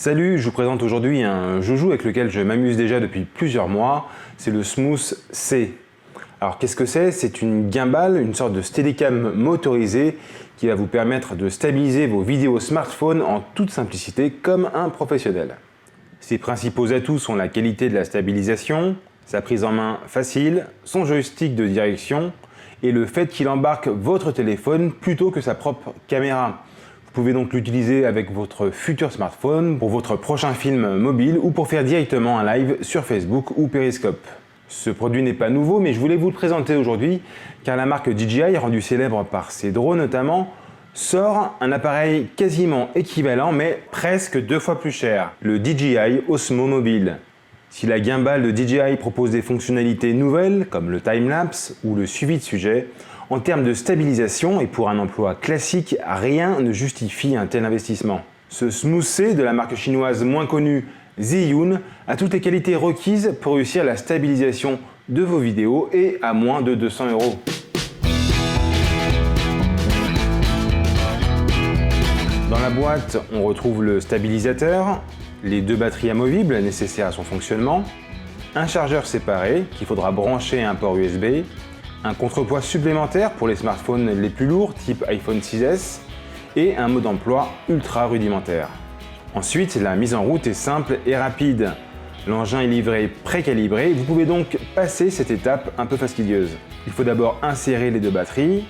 Salut, je vous présente aujourd'hui un joujou avec lequel je m'amuse déjà depuis plusieurs mois, c'est le Smooth C. Alors qu'est-ce que c'est? C'est une gimbal, une sorte de steadicam motorisé qui va vous permettre de stabiliser vos vidéos smartphone en toute simplicité comme un professionnel. Ses principaux atouts sont la qualité de la stabilisation, sa prise en main facile, son joystick de direction et le fait qu'il embarque votre téléphone plutôt que sa propre caméra. Vous pouvez donc l'utiliser avec votre futur smartphone pour votre prochain film mobile ou pour faire directement un live sur Facebook ou Periscope. Ce produit n'est pas nouveau, mais je voulais vous le présenter aujourd'hui car la marque DJI, rendue célèbre par ses drones notamment, sort un appareil quasiment équivalent mais presque 2 fois plus cher, le DJI Osmo Mobile. Si la gimbal de DJI propose des fonctionnalités nouvelles comme le time-lapse ou le suivi de sujet, en termes de stabilisation et pour un emploi classique, rien ne justifie un tel investissement. Ce Smooth C de la marque chinoise moins connue Zhiyun a toutes les qualités requises pour réussir la stabilisation de vos vidéos et à moins de 200 €. Dans la boîte, on retrouve le stabilisateur, les 2 batteries amovibles nécessaires à son fonctionnement, un chargeur séparé qu'il faudra brancher à un port USB, un contrepoids supplémentaire pour les smartphones les plus lourds type iPhone 6S et un mode d'emploi ultra rudimentaire. Ensuite, la mise en route est simple et rapide. L'engin est livré précalibré, vous pouvez donc passer cette étape un peu fastidieuse. Il faut d'abord insérer les 2 batteries,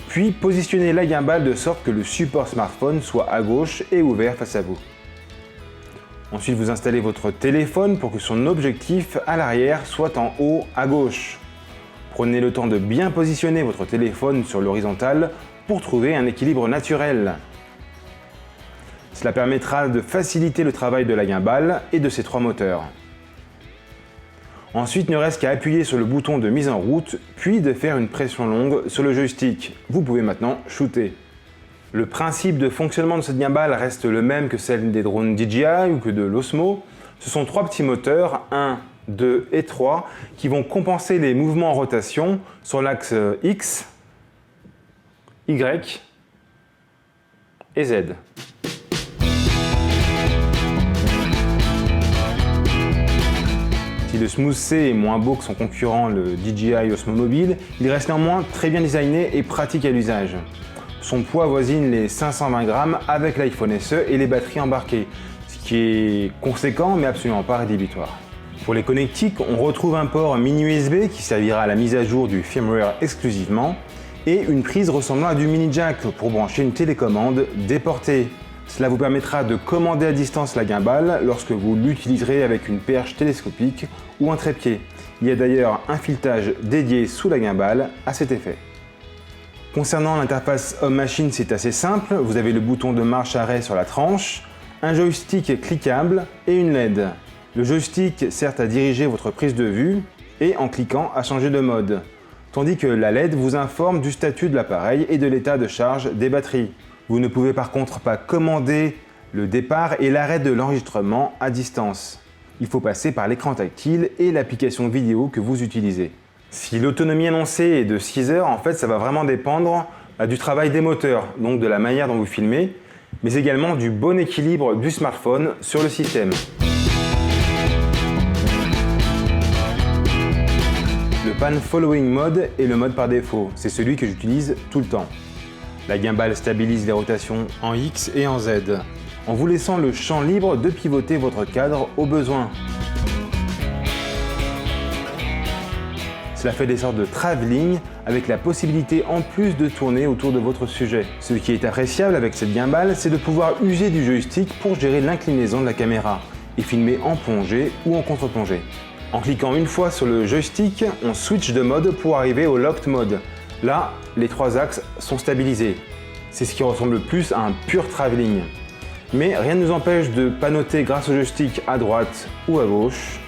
puis positionner la gimbal de sorte que le support smartphone soit à gauche et ouvert face à vous. Ensuite, vous installez votre téléphone pour que son objectif à l'arrière soit en haut à gauche. Prenez le temps de bien positionner votre téléphone sur l'horizontale pour trouver un équilibre naturel. Cela permettra de faciliter le travail de la gimbal et de ses 3 moteurs. Ensuite, il ne reste qu'à appuyer sur le bouton de mise en route, puis de faire une pression longue sur le joystick. Vous pouvez maintenant shooter. Le principe de fonctionnement de cette gimbal reste le même que celle des drones DJI ou que de l'Osmo. Ce sont 3 petits moteurs, 1, 2 et 3, qui vont compenser les mouvements en rotation sur l'axe X, Y et Z. Si le Smooth C est moins beau que son concurrent le DJI Osmo Mobile, il reste néanmoins très bien designé et pratique à l'usage. Son poids avoisine les 520 grammes avec l'iPhone SE et les batteries embarquées, ce qui est conséquent mais absolument pas rédhibitoire. Pour les connectiques, on retrouve un port mini USB qui servira à la mise à jour du firmware exclusivement et une prise ressemblant à du mini jack pour brancher une télécommande déportée. Cela vous permettra de commander à distance la gimbal lorsque vous l'utiliserez avec une perche télescopique ou un trépied. Il y a d'ailleurs un filetage dédié sous la gimbal à cet effet. Concernant l'interface Home-Machine, c'est assez simple. Vous avez le bouton de marche-arrêt sur la tranche, un joystick cliquable et une LED. Le joystick sert à diriger votre prise de vue et en cliquant à changer de mode, tandis que la LED vous informe du statut de l'appareil et de l'état de charge des batteries. Vous ne pouvez par contre pas commander le départ et l'arrêt de l'enregistrement à distance. Il faut passer par l'écran tactile et l'application vidéo que vous utilisez. Si l'autonomie annoncée est de 6 heures, en fait ça va vraiment dépendre du travail des moteurs, donc de la manière dont vous filmez, mais également du bon équilibre du smartphone sur le système. Le Pan Following Mode est le mode par défaut, c'est celui que j'utilise tout le temps. La gimbal stabilise les rotations en X et en Z, en vous laissant le champ libre de pivoter votre cadre au besoin. Cela fait des sortes de travelling avec la possibilité en plus de tourner autour de votre sujet. Ce qui est appréciable avec cette gimbal, c'est de pouvoir user du joystick pour gérer l'inclinaison de la caméra et filmer en plongée ou en contre-plongée. En cliquant une fois sur le joystick, on switch de mode pour arriver au Locked Mode. Là, les 3 axes sont stabilisés. C'est ce qui ressemble le plus à un pur travelling. Mais rien ne nous empêche de panoter grâce au joystick à droite ou à gauche,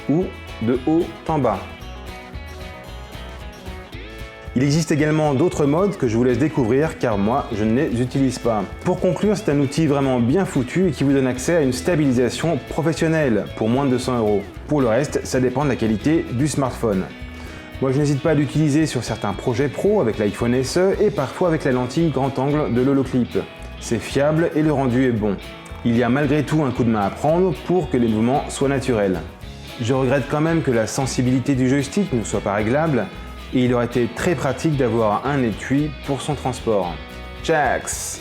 ou de haut en bas. Il existe également d'autres modes que je vous laisse découvrir car moi je ne les utilise pas. Pour conclure, c'est un outil vraiment bien foutu et qui vous donne accès à une stabilisation professionnelle pour moins de 200 €. Pour le reste, ça dépend de la qualité du smartphone. Moi je n'hésite pas à l'utiliser sur certains projets pro avec l'iPhone SE et parfois avec la lentille grand angle de l'Holoclip. C'est fiable et le rendu est bon. Il y a malgré tout un coup de main à prendre pour que les mouvements soient naturels. Je regrette quand même que la sensibilité du joystick ne soit pas réglable et il aurait été très pratique d'avoir un étui pour son transport. Jax!